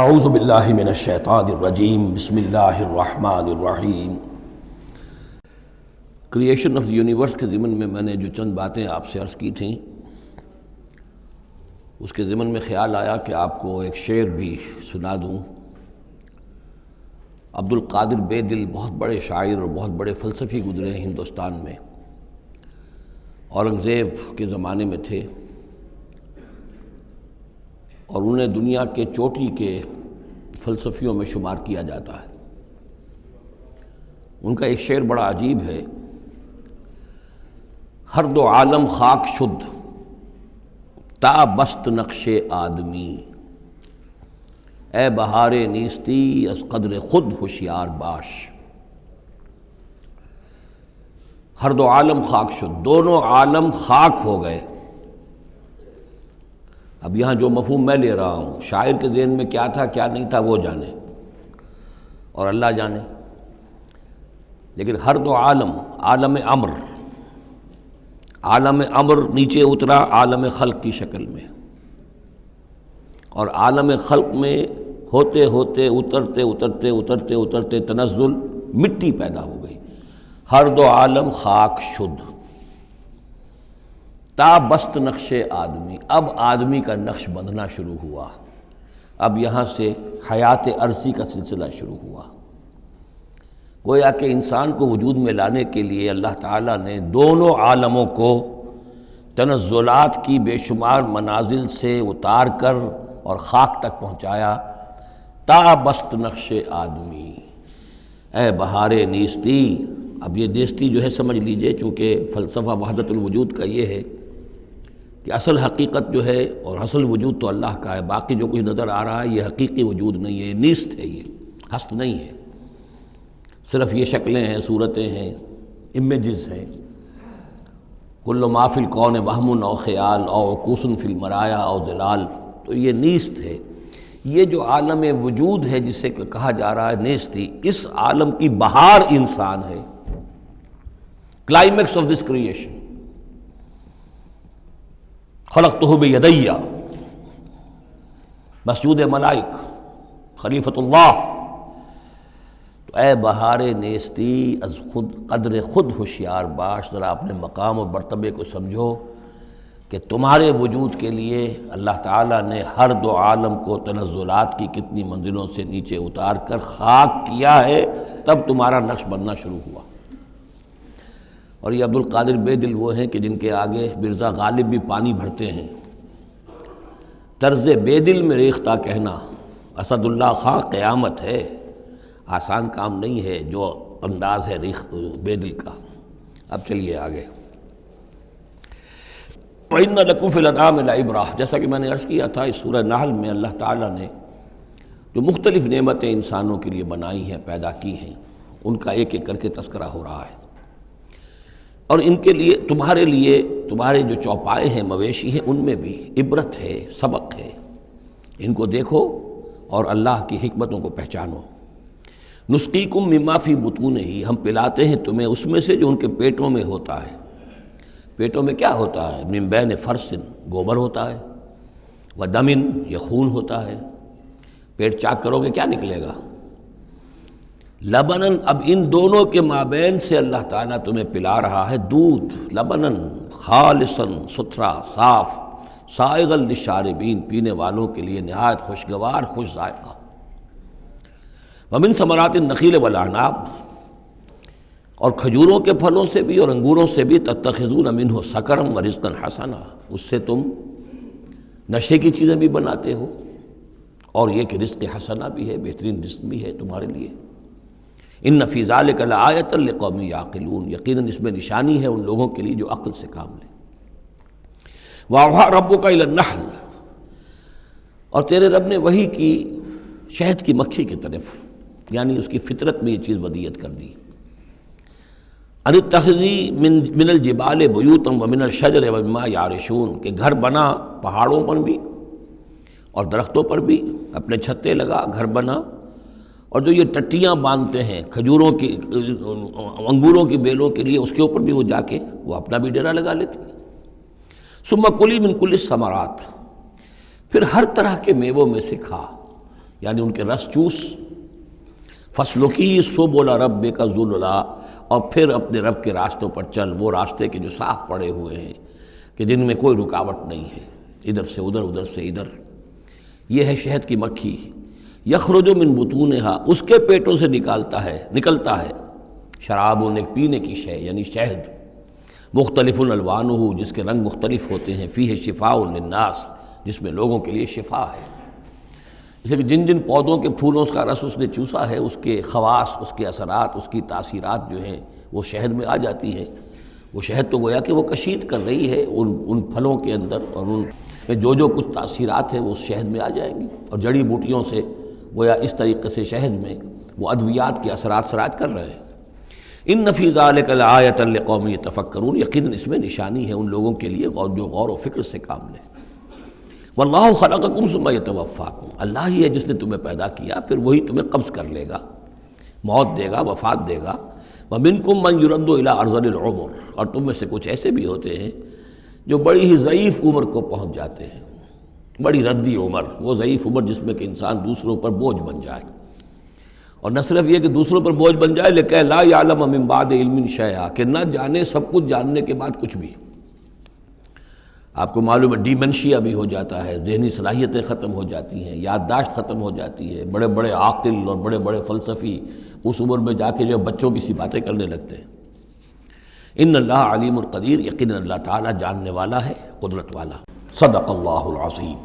اعوذ باللہ من الشیطان الرجیم بسم اللہ الرحمن الرحیم۔ کریشن آف دی یونیورس کے ضمن میں نے جو چند باتیں آپ سے عرض کی تھیں، اس کے ضمن میں خیال آیا کہ آپ کو ایک شعر بھی سنا دوں۔ عبد القادر بے دل بہت بڑے شاعر اور بہت بڑے فلسفی گزرے ہیں ہندوستان میں، اورنگزیب کے زمانے میں تھے اور انہیں دنیا کے چوٹی کے فلسفیوں میں شمار کیا جاتا ہے۔ ان کا ایک شعر بڑا عجیب ہے: ہر دو عالم خاک شد تا بست نقش آدمی، اے بہار نیستی از قدر خود ہوشیار باش۔ ہر دو عالم خاک شد، دونوں عالم خاک ہو گئے۔ اب یہاں جو مفہوم میں لے رہا ہوں، شاعر کے ذہن میں کیا تھا کیا نہیں تھا وہ جانے اور اللہ جانے، لیکن ہر دو عالم، عالم امر، عالم امر نیچے اترا عالم خلق کی شکل میں، اور عالم خلق میں ہوتے ہوتے اترتے اترتے اترتے اترتے تنزل مٹی پیدا ہو گئی۔ ہر دو عالم خاک شد تا بست نقش آدمی، اب آدمی کا نقش بندھنا شروع ہوا۔ اب یہاں سے حیات عرضی کا سلسلہ شروع ہوا۔ گویا کہ انسان کو وجود میں لانے کے لیے اللہ تعالیٰ نے دونوں عالموں کو تنزلات کی بے شمار منازل سے اتار کر اور خاک تک پہنچایا۔ تا بست نقش آدمی، اے بہار نیستی۔ اب یہ نیستی جو ہے سمجھ لیجئے، چونکہ فلسفہ وحدت الوجود کا یہ ہے کہ اصل حقیقت جو ہے اور اصل وجود تو اللہ کا ہے، باقی جو کچھ نظر آ رہا ہے یہ حقیقی وجود نہیں ہے، نیست ہے، یہ ہست نہیں ہے، صرف یہ شکلیں ہیں، صورتیں ہیں، امیجز ہیں۔ کل ما فی الکون وہم او خیال او عکوس فی المرایا او ظلال، تو یہ نیست ہے۔ یہ جو عالم وجود ہے جسے کہا جا رہا ہے نیستی، اس عالم کی بہار انسان ہے، کلائمیکس آف دس کریشن۔ خلقتہ بیدی، مسجود ملائک، خلیفۃ اللہ۔ تو اے بہار نیستی از خود قدر خود ہوشیار باش، ذرا اپنے مقام و مرتبے کو سمجھو کہ تمہارے وجود کے لیے اللہ تعالیٰ نے ہر دو عالم کو تنزلات کی کتنی منزلوں سے نیچے اتار کر خاک کیا ہے، تب تمہارا نقش بننا شروع ہوا۔ اور یہ عبد القادر بے دل وہ ہیں کہ جن کے آگے مرزا غالب بھی پانی بھرتے ہیں۔ طرز بے دل میں ریختہ کہنا اسد اللہ خان قیامت ہے، آسان کام نہیں ہے جو انداز ہے بے دل کا۔ اب چلیے آگے۔ وَإِنَّ لَكُمْ فِي الْأَنْعَامِ لَعِبْرَةً، جیسا کہ میں نے عرض کیا تھا، اس سورہ نحل میں اللہ تعالیٰ نے جو مختلف نعمتیں انسانوں کے لیے بنائی ہیں، پیدا کی ہیں، ان کا ایک ایک کر کے تذکرہ ہو رہا ہے۔ اور ان کے لیے، تمہارے جو چوپائے ہیں، مویشی ہیں، ان میں بھی عبرت ہے، سبق ہے۔ ان کو دیکھو اور اللہ کی حکمتوں کو پہچانو۔ نسقیکم مما فی بطونہ، ہم پلاتے ہیں تمہیں اس میں سے جو ان کے پیٹوں میں ہوتا ہے۔ پیٹوں میں کیا ہوتا ہے؟ من بین فرث، گوبر ہوتا ہے، ودم، یہ خون ہوتا ہے۔ پیٹ چاک کرو گے کیا نکلے گا؟ لبنن، اب ان دونوں کے مابین سے اللہ تعالیٰ تمہیں پلا رہا ہے دودھ، لبنن خالصاً، ستھرا، صاف، سائغا للشاربین، پینے والوں کے لیے نہایت خوشگوار، خوش ذائقہ۔ ومن ثمرات النخیل والاعناب، اور کھجوروں کے پھلوں سے بھی اور انگوروں سے بھی، تتخذون منہ سکرا ورزقا حسنا، اس سے تم نشے کی چیزیں بھی بناتے ہو اور یہ کہ رزق حسنہ بھی ہے، بہترین رزق بھی ہے تمہارے لیے۔ ان فی ذلک لآیۃ لقوم یعقلون، یقیناً اس میں نشانی ہے ان لوگوں کے لیے جو عقل سے کام لیں۔ وَأَوْحَىٰ رَبُّكَ إِلَى النَّحْلِ، اور تیرے رب نے وحی کی شہد کی مکھی کی طرف، یعنی اس کی فطرت میں یہ چیز ودیت کر دی۔ ان اتخذی من الجبال بیوتا ومن الشجر ومما یعرشون، کہ گھر بنا پہاڑوں پر بھی اور درختوں پر بھی، اپنے چھتے لگا، گھر بنا۔ اور جو یہ ٹٹیاں باندھتے ہیں کھجوروں کی، انگوروں کی بیلوں کے لیے، اس کے اوپر بھی وہ جا کے وہ اپنا بھی ڈیرا لگا لیتے ہیں۔ ثم کلی من کل الثمرات، پھر ہر طرح کے میووں میں سے کھا، یعنی ان کے رس چوس، فسلکی سبل ربک ذللا، اور پھر اپنے رب کے راستوں پر چل، وہ راستے کے جو صاف پڑے ہوئے ہیں کہ جن میں کوئی رکاوٹ نہیں ہے، ادھر سے ادھر، ادھر سے ادھر۔ یہ ہے شہد کی مکھی، یخرج من بطونہا، اس کے پیٹوں سے نکلتا ہے شراب، ایک پینے کی شے یعنی شہد، مختلف الوانہ، جس کے رنگ مختلف ہوتے ہیں، فیہ شفاء للناس، جس میں لوگوں کے لیے شفا ہے۔ اس لیے کہ جن جن پودوں کے پھولوں کا رس اس نے چوسا ہے، اس کے خواص، اس کے اثرات، اس کی تاثیرات جو ہیں وہ شہد میں آ جاتی ہیں۔ وہ شہد تو گویا کہ وہ کشید کر رہی ہے ان پھلوں کے اندر، اور ان میں جو کچھ تاثیرات ہیں وہ اس شہد میں آ جائیں گی، اور جڑی بوٹیوں سے گویا اس طریقے سے شہد میں وہ ادویات کے اثرات سراج کر رہے ہیں۔ ان فی ذلک لآیۃ لقوم یتفکرون، یقیناً اس میں نشانی ہے ان لوگوں کے لیے جو غور و فکر سے کام لیں۔ واللہ خلقکم ثم یتوفاکم، اللہ ہی ہے جس نے تمہیں پیدا کیا، پھر وہی تمہیں قبض کر لے گا، موت دے گا، وفات دے گا۔ ومنکم من یرد الی ارذل العمر، اور تم میں سے کچھ ایسے بھی ہوتے ہیں جو بڑی ہی ضعیف عمر کو پہنچ جاتے ہیں، بڑی ردی عمر، وہ ضعیف عمر جس میں کہ انسان دوسروں پر بوجھ بن جائے، اور نہ صرف یہ کہ دوسروں پر بوجھ بن جائے، لیکن لا یعلم من بعد علم شیئا، کہ نہ جانے سب کچھ جاننے کے بعد کچھ بھی۔ آپ کو معلوم ہے ڈیمنشیا بھی ہو جاتا ہے، ذہنی صلاحیتیں ختم ہو جاتی ہیں، یادداشت ختم ہو جاتی ہے، بڑے بڑے عاقل اور بڑے بڑے فلسفی اس عمر میں جا کے جو بچوں کی سی باتیں کرنے لگتے ہیں۔ ان اللہ علیم القدیر، یقیناً اللہ تعالیٰ جاننے والا ہے، قدرت والا۔ صدق اللہ العظیم۔